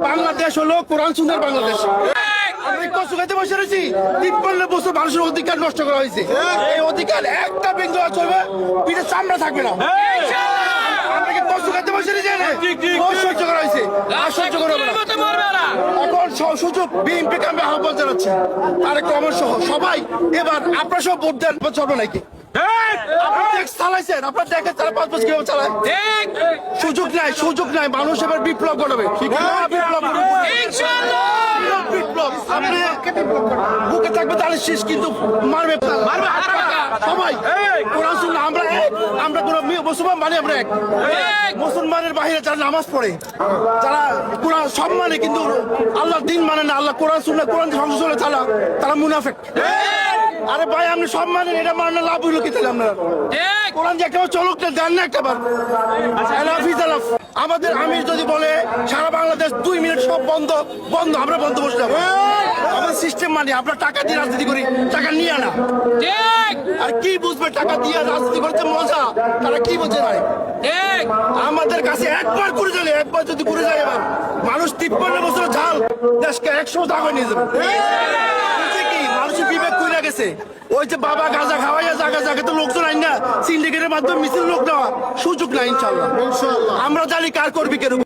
বাংলাদেশ হলো কোরআন সুন্দর বাংলাদেশ। আমি কষ্ট খাইতে বসে রয়েছি 53 বছর মানুষের অধিকার নষ্ট করা হয়েছে। এই অধিকার একটা বিন্দু চলবে, পিঠে চামড়া থাকবে না। আমরা কি কষ্ট খাইতে বসে রয়েছি? সহ্য করা হয়েছে, আর সহ্য করা হবে না। এখন সুযোগ বিএনপি কে আমি আহ্বান জানাচ্ছি, আর কমর সহ সবাই এবার আপনারা সব ভোট দেন, চলবে নাকি? আপনারা ট্যাক্স চালাইছেন, আপনারা দেখেন তারা 5 বছর কিভাবে চালায়। সুযোগ নাই, সুযোগ নাই। মানুষ এবার বিপ্লব করবে, বিপ্লব বিপ্লব। আপনি বুকে থাকবে তাহলে শেষ, কিন্তু মারবে সবাই। কোরআন সুন্নাহ আমরা কোন মুসলমান মানে আমরা এক। মুসলমানের বাহিরে যারা নামাজ পড়ে, যারা কোরআন সব মানে, কিন্তু আল্লাহর দিন মানে না, আল্লাহ কোরআন সুন্নাহ কোরআন সংশোধনে তারা মুনাফিক। আরে ভাই, আপনি সব মানেন, এটা মানে লাভ হইল কি তাহলে? আপনারা কোরআন যে একটা চলুক দেন না একটাবার। আমাদের আমির যদি বলে সারা বাংলাদেশ 2 মিনিট সব বন্ধ, আমরা বন্ধ বসে যাবো। আমাদের সিস্টেম মানে আমরা টাকা দিয়ে রাজনীতি করি, টাকা নিয়ে না। আর কি বুঝবে টাকা দিয়ে রাজনীতি করতে মজা? তারা কি বোঝে ভাই? আমাদের কাছে একবার ঘুরে যাবে, একবার যদি ঘুরে যায়, এবার মানুষ 53 বছর ঝাল দেশকে 100 টাকা নিয়ে যাবে। মানুষের বিবেক কইরা গেছে। ওই যে বাবা গাঁজা খাওয়াইয়া জায়গা তো লোকজন আইন না, সিন্ডিকেটের মাধ্যমে মিছিল লোক নেওয়া সুযোগ নাই। ইনশাল্লাহ আমরা জানি কার করবি কেন।